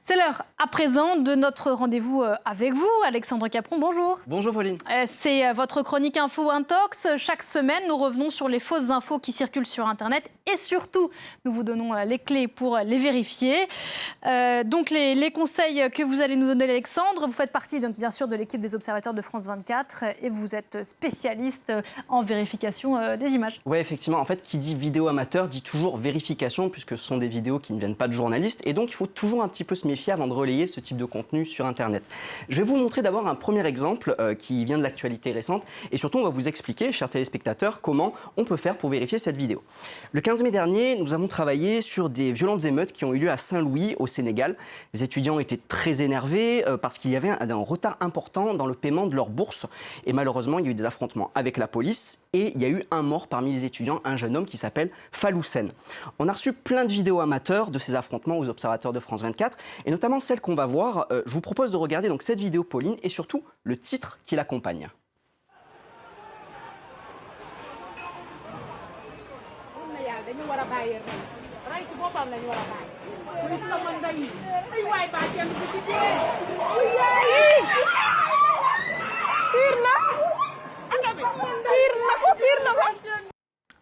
C'est l'heure à présent de notre rendez-vous avec vous, Alexandre Capron, bonjour. Bonjour Pauline. C'est votre chronique Info Intox. Chaque semaine, nous revenons sur les fausses infos qui circulent sur Internet et surtout, nous vous donnons les clés pour les vérifier. Donc les conseils que vous allez nous donner, Alexandre, vous faites partie donc, bien sûr de l'équipe des observateurs de France 24 et vous êtes spécialiste en vérification des images. Oui, effectivement, en fait, qui dit vidéo amateur dit toujours vérification puisque ce sont des vidéos qui ne viennent pas de journalistes et donc il faut toujours un petit peu se méfier avant de relayer ce type de contenu sur Internet. Je vais vous montrer d'abord un premier exemple qui vient de l'actualité récente et surtout on va vous expliquer, chers téléspectateurs, comment on peut faire pour vérifier cette vidéo. Le 15 mai dernier, nous avons travaillé sur des violentes émeutes qui ont eu lieu à Saint-Louis, au Sénégal. Les étudiants étaient très énervés parce qu'il y avait un retard important dans le paiement de leur bourse et malheureusement il y a eu des affrontements avec la police et il y a eu un mort parmi les étudiants, un jeune homme qui s'appelle Faloussen. On a reçu plein de vidéos amateurs de ces affrontements aux observateurs de France 24 et notamment celle qu'on va voir. Je vous propose de regarder donc cette vidéo, Pauline, et surtout le titre qui l'accompagne.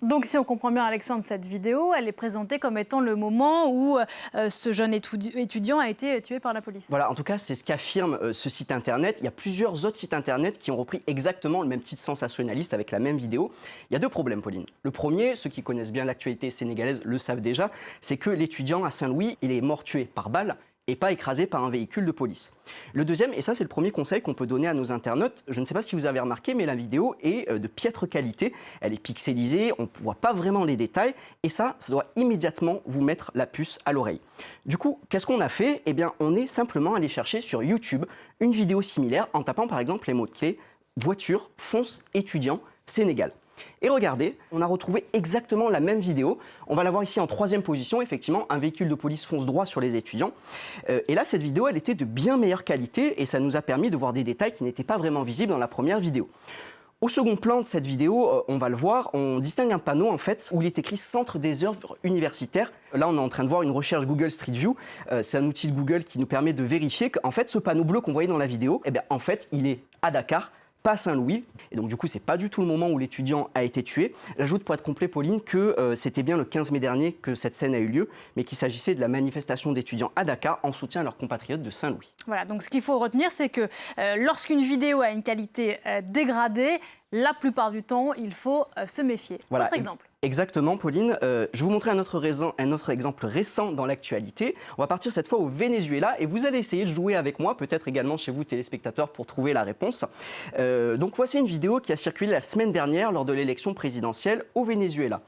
Donc si on comprend bien, Alexandre, cette vidéo, elle est présentée comme étant le moment où ce jeune étudiant a été tué par la police. Voilà, en tout cas, c'est ce qu'affirme ce site internet. Il y a plusieurs autres sites internet qui ont repris exactement le même titre sensationnaliste avec la même vidéo. Il y a deux problèmes, Pauline. Le premier, ceux qui connaissent bien l'actualité sénégalaise le savent déjà, c'est que l'étudiant à Saint-Louis, il est mort tué par balle et pas écrasé par un véhicule de police. Le deuxième, et ça c'est le premier conseil qu'on peut donner à nos internautes, je ne sais pas si vous avez remarqué, mais la vidéo est de piètre qualité, elle est pixelisée, on ne voit pas vraiment les détails, et ça doit immédiatement vous mettre la puce à l'oreille. Du coup, qu'est-ce qu'on a fait? Eh bien, on est simplement allé chercher sur YouTube une vidéo similaire en tapant par exemple les mots-clés « voiture, fonce, étudiant, Sénégal ». Et regardez, on a retrouvé exactement la même vidéo. On va la voir ici en troisième position. Effectivement, un véhicule de police fonce droit sur les étudiants. Et là, cette vidéo, elle était de bien meilleure qualité et ça nous a permis de voir des détails qui n'étaient pas vraiment visibles dans la première vidéo. Au second plan de cette vidéo, on va le voir, on distingue un panneau en fait où il est écrit Centre des œuvres universitaires. Là, on est en train de voir une recherche Google Street View. C'est un outil de Google qui nous permet de vérifier qu'en fait, ce panneau bleu qu'on voyait dans la vidéo, eh bien, en fait, il est à Dakar, pas Saint-Louis. Et donc du coup, c'est pas du tout le moment où l'étudiant a été tué. J'ajoute pour être complet, Pauline, que c'était bien le 15 mai dernier que cette scène a eu lieu, mais qu'il s'agissait de la manifestation d'étudiants à Dakar en soutien à leurs compatriotes de Saint-Louis. Voilà, donc ce qu'il faut retenir, c'est que lorsqu'une vidéo a une qualité dégradée, la plupart du temps, il faut se méfier. Voilà. Autre exemple. Exactement, Pauline. Je vais vous montrer un autre exemple récent dans l'actualité. On va partir cette fois au Venezuela et vous allez essayer de jouer avec moi, peut-être également chez vous, téléspectateurs, pour trouver la réponse. Donc voici une vidéo qui a circulé la semaine dernière lors de l'élection présidentielle au Venezuela.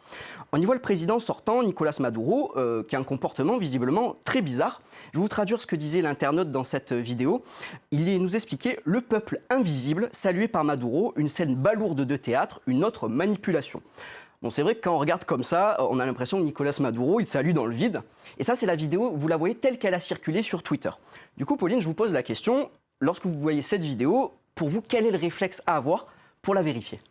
On y voit le président sortant, Nicolás Maduro, qui a un comportement visiblement très bizarre. Je vais vous traduire ce que disait l'internaute dans cette vidéo. Il nous expliquait « Le peuple invisible, salué par Maduro, une scène balourde de théâtre, une autre manipulation ». Bon, c'est vrai que quand on regarde comme ça, on a l'impression que Nicolás Maduro, il salue dans le vide. Et ça, c'est la vidéo, vous la voyez telle qu'elle a circulé sur Twitter. Du coup, Pauline, je vous pose la question, lorsque vous voyez cette vidéo, pour vous, quel est le réflexe à avoir pour la vérifier?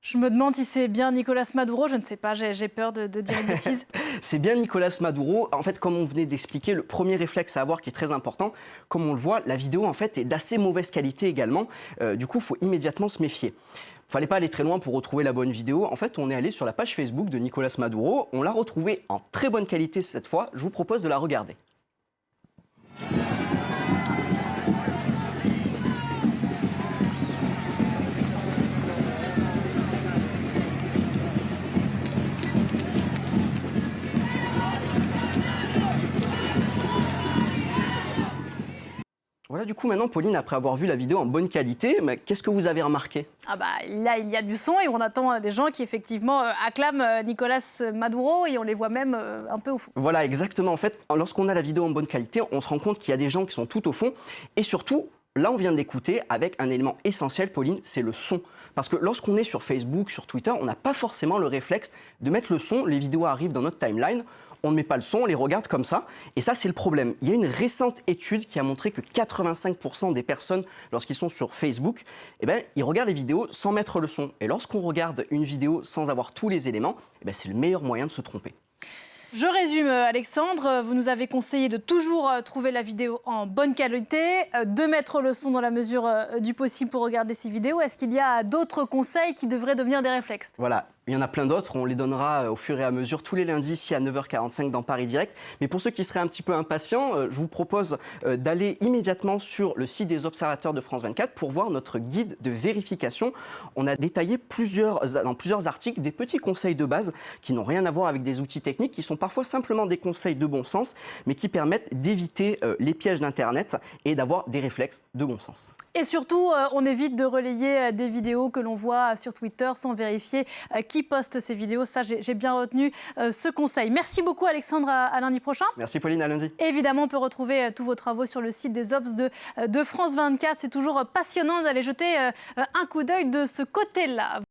Je me demande si c'est bien Nicolás Maduro, je ne sais pas, j'ai peur de dire une bêtise. C'est bien Nicolás Maduro. En fait, comme on venait d'expliquer, le premier réflexe à avoir qui est très important, comme on le voit, la vidéo en fait est d'assez mauvaise qualité également. Du coup, il faut immédiatement se méfier. Il ne fallait pas aller très loin pour retrouver la bonne vidéo. En fait, on est allé sur la page Facebook de Nicolás Maduro. On l'a retrouvée en très bonne qualité cette fois. Je vous propose de la regarder. Voilà, du coup, maintenant, Pauline, après avoir vu la vidéo en bonne qualité, qu'est-ce que vous avez remarqué? Ah bah, là, il y a du son et on attend des gens qui, effectivement, acclament Nicolás Maduro et on les voit même un peu au fond. Voilà, exactement. En fait, lorsqu'on a la vidéo en bonne qualité, on se rend compte qu'il y a des gens qui sont tout au fond. Et surtout, là, on vient de l'écouter avec un élément essentiel, Pauline, c'est le son. Parce que lorsqu'on est sur Facebook, sur Twitter, on n'a pas forcément le réflexe de mettre le son. Les vidéos arrivent dans notre timeline. On ne met pas le son, on les regarde comme ça. Et ça, c'est le problème. Il y a une récente étude qui a montré que 85% des personnes, lorsqu'ils sont sur Facebook, eh ben, ils regardent les vidéos sans mettre le son. Et lorsqu'on regarde une vidéo sans avoir tous les éléments, eh ben, c'est le meilleur moyen de se tromper. Je résume, Alexandre, vous nous avez conseillé de toujours trouver la vidéo en bonne qualité, de mettre le son dans la mesure du possible pour regarder ces vidéos. Est-ce qu'il y a d'autres conseils qui devraient devenir des réflexes? Voilà, il y en a plein d'autres, on les donnera au fur et à mesure tous les lundis ici à 9h45 dans Paris Direct. Mais pour ceux qui seraient un petit peu impatients, je vous propose d'aller immédiatement sur le site des observateurs de France 24 pour voir notre guide de vérification. On a détaillé dans plusieurs articles des petits conseils de base qui n'ont rien à voir avec des outils techniques, qui sont parfois simplement des conseils de bon sens, mais qui permettent d'éviter les pièges d'Internet et d'avoir des réflexes de bon sens. Et surtout, on évite de relayer des vidéos que l'on voit sur Twitter sans vérifier qui poste ces vidéos. Ça, j'ai bien retenu ce conseil. Merci beaucoup, Alexandre. À lundi prochain. Merci, Pauline. À lundi. Évidemment, on peut retrouver tous vos travaux sur le site des Obs de France 24. C'est toujours passionnant d'aller jeter un coup d'œil de ce côté-là.